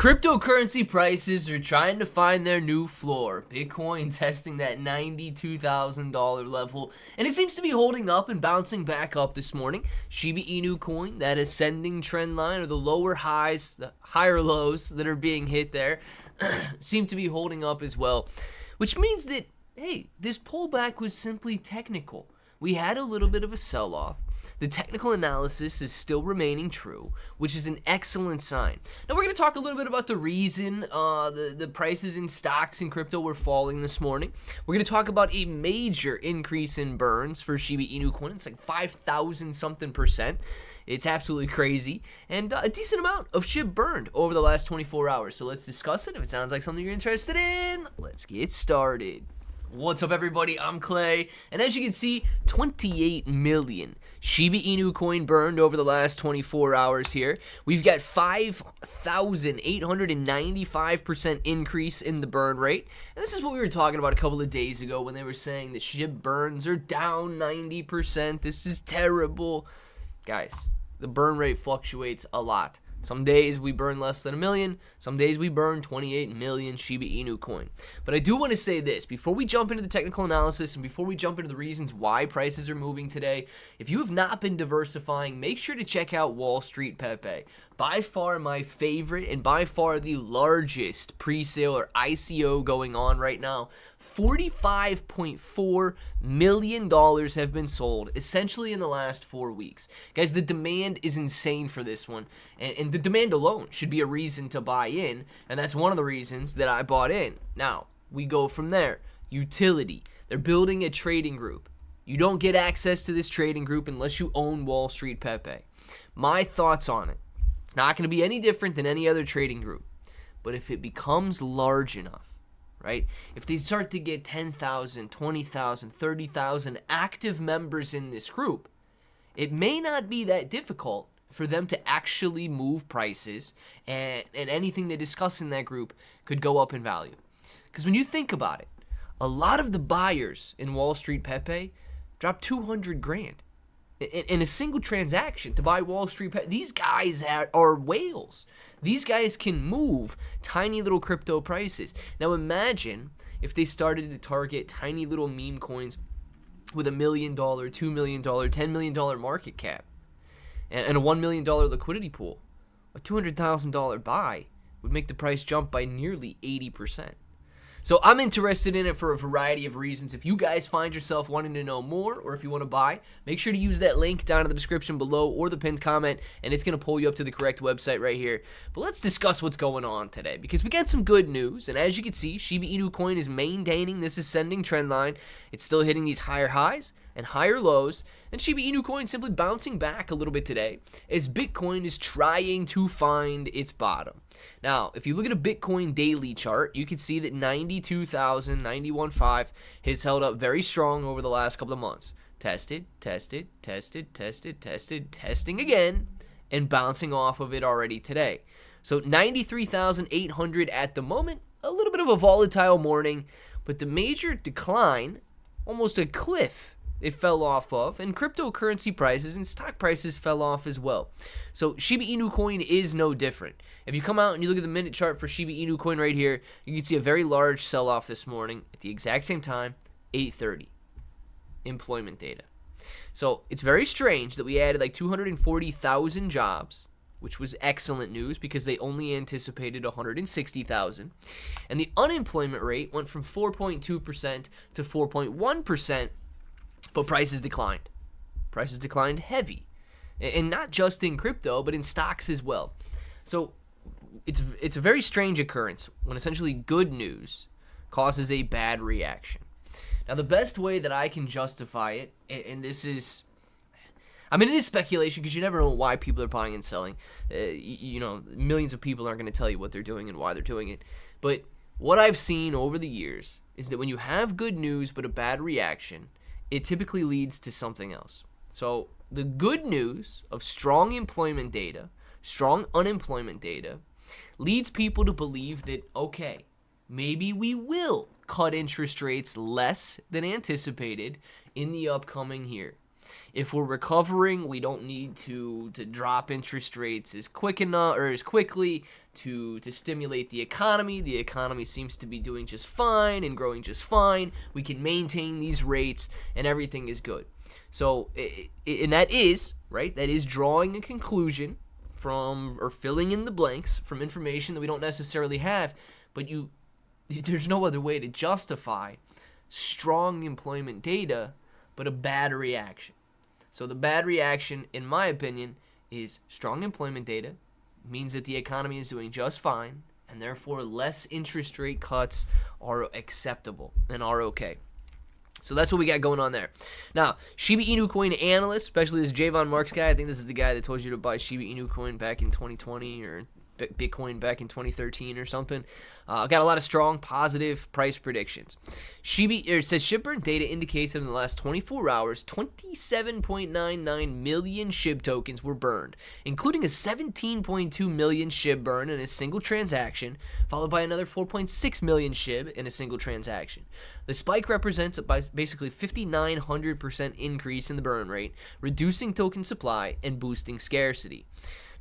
Cryptocurrency prices are trying to find their new floor. Bitcoin testing that $92,000 level, and it seems to be holding up and bouncing back up this morning. Shiba Inu Coin, that ascending trend line, or the lower highs, the higher lows that are being hit there, seem to be holding up as well, which means that, hey, this pullback was simply technical. We had a little bit of a sell-off. The technical analysis is still remaining true, which is an excellent sign. Now we're going to talk a little bit about the reason the prices in stocks and crypto were falling this morning. We're going to talk about a major increase in burns for Shiba Inu Coin. It's like 5,000 something %. It's absolutely crazy. And a decent amount of SHIB burned over the last 24 hours. So let's discuss it. If it sounds like something you're interested in, let's get started. What's up, everybody? I'm Clay, and as you can see, 28 million Shiba Inu Coin burned over the last 24 hours here. We've got 5,895% increase in the burn rate, and this is what we were talking about a couple of days ago when they were saying that SHIB burns are down 90%. This is terrible. Guys, the burn rate fluctuates a lot. Some days we burn less than 1 million. Some days we burn 28 million Shiba Inu Coin. But I do want to say this, before we jump into the technical analysis and before we jump into the reasons why prices are moving today, if you have not been diversifying, make sure to check out Wall Street Pepe. By far my favorite and by far the largest pre-sale or ICO going on right now. $45.4 million have been sold essentially in the last 4 weeks. Guys, the demand is insane for this one. And the demand alone should be a reason to buy in. And that's one of the reasons that I bought in. Now, we go from there. Utility. They're building a trading group. You don't get access to this trading group unless you own Wall Street Pepe. My thoughts on it. It's not going to be any different than any other trading group. But if it becomes large enough, right? If they start to get 10,000, 20,000, 30,000 active members in this group, it may not be that difficult for them to actually move prices, and anything they discuss in that group could go up in value. Because when you think about it, a lot of the buyers in Wall Street Pepe dropped 200 grand in a single transaction to buy Wall Street Pepe. These guys are whales. These guys can move tiny little crypto prices. Now imagine if they started to target tiny little meme coins with $1 million, $2 million, $10 million market cap and a $1 million liquidity pool. A $200,000 buy would make the price jump by nearly 80%. So I'm interested in it for a variety of reasons. If you guys find yourself wanting to know more, or if you want to buy, make sure to use that link down in the description below or the pinned comment, and it's going to pull you up to the correct website right here. But let's discuss what's going on today, because we got some good news. And as you can see, Shiba Inu Coin is maintaining this ascending trend line. It's still hitting these higher highs and higher lows, and Shiba Inu Coin simply bouncing back a little bit today as Bitcoin is trying to find its bottom. Now, if you look at a Bitcoin daily chart, you can see that 92,000, 91.5 has held up very strong over the last couple of months. Tested, tested, tested, tested, tested, testing again, and bouncing off of it already today. So 93,800 at the moment, a little bit of a volatile morning, but the major decline, almost a cliff, it fell off of, and cryptocurrency prices and stock prices fell off as well. So Shiba Inu Coin is no different. If you come out and you look at the minute chart for Shiba Inu Coin right here, you can see a very large sell-off this morning at the exact same time, 8:30. Employment data. So it's very strange that we added like 240,000 jobs, which was excellent news because they only anticipated 160,000. And the unemployment rate went from 4.2% to 4.1%. But prices declined. Prices declined heavy. And not just in crypto, but in stocks as well. So it's a very strange occurrence when essentially good news causes a bad reaction. Now, the best way that I can justify it, and this is, I mean, it is speculation because you never know why people are buying and selling. Millions of people aren't going to tell you what they're doing and why they're doing it. But what I've seen over the years is that when you have good news but a bad reaction, it typically leads to something else. So the good news of strong employment data, strong unemployment data, leads people to believe that, okay, maybe we will cut interest rates less than anticipated in the upcoming year. If we're recovering, we don't need to drop interest rates as quickly to stimulate the economy. The economy seems to be doing just fine and growing just fine. We can maintain these rates and everything is good. So, and that is, right, that is drawing a conclusion from, or filling in the blanks from information that we don't necessarily have, but there's no other way to justify strong employment data but a bad reaction. So the bad reaction, in my opinion, is strong employment data means that the economy is doing just fine, and therefore less interest rate cuts are acceptable and are okay. So that's what we got going on there. Now, Shiba Inu Coin analyst, especially this Javon Marks guy, I think this is the guy that told you to buy Shiba Inu Coin back in 2020 or Bitcoin back in 2013 or something. Got a lot of strong positive price predictions. It says SHIB burn data indicates that in the last 24 hours, 27.99 million SHIB tokens were burned, including a 17.2 million SHIB burn in a single transaction, followed by another 4.6 million SHIB in a single transaction. The spike represents a basically 5,900% increase in the burn rate, reducing token supply and boosting scarcity.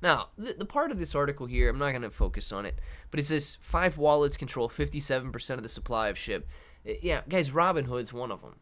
Now, the part of this article here, I'm not going to focus on it, but it says 5 wallets control 57% of the supply of SHIB. Yeah, guys, Robinhood's one of them,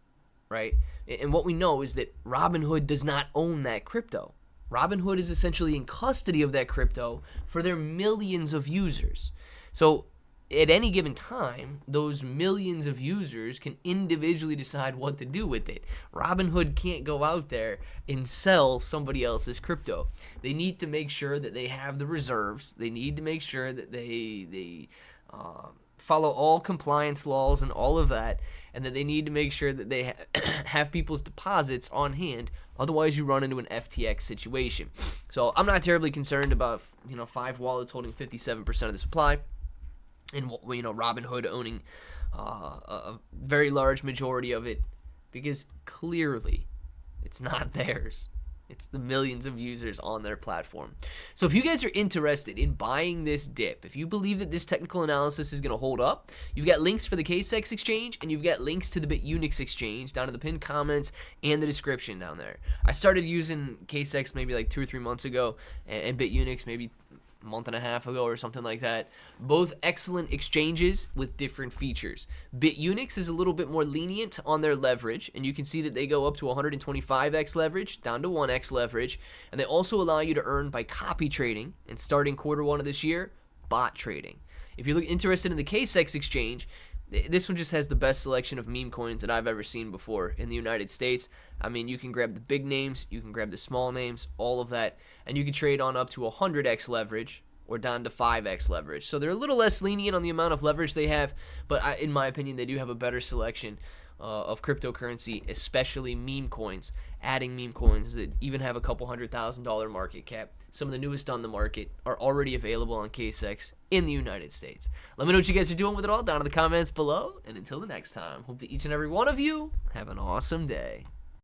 right? And what we know is that Robinhood does not own that crypto. Robinhood is essentially in custody of that crypto for their millions of users. So at any given time, those millions of users can individually decide what to do with it. Robinhood can't go out there and sell somebody else's crypto. They need to make sure that they have the reserves. They need to make sure that they follow all compliance laws and all of that, and that they need to make sure that they have people's deposits on hand. Otherwise, you run into an FTX situation. So I'm not terribly concerned about 5 wallets holding 57% of the supply. And Robinhood owning a very large majority of it, because clearly it's not theirs. It's the millions of users on their platform. So if you guys are interested in buying this dip, if you believe that this technical analysis is going to hold up, you've got links for the KSEX exchange and you've got links to the BitUnix exchange down in the pinned comments and the description down there. I started using KSEX maybe like 2 or 3 months ago, and BitUnix maybe a month and a half ago or something like that. Both excellent exchanges with different features. BitUnix is a little bit more lenient on their leverage, and you can see that they go up to 125x leverage, down to 1x leverage, and they also allow you to earn by copy trading, and starting Q1 of this year, bot trading. If you're interested in the KSEX exchange, this one just has the best selection of meme coins that I've ever seen before in the United States. I mean, you can grab the big names, you can grab the small names, all of that, and you can trade on up to 100x leverage or down to 5x leverage. So they're a little less lenient on the amount of leverage they have, but in my opinion, they do have a better selection of cryptocurrency, especially meme coins, adding meme coins that even have a couple $100,000 market cap. Some of the newest on the market are already available on KSEX in the United States. Let me know what you guys are doing with it all down in the comments below, and until the next time, hope that each and every one of you have an awesome day.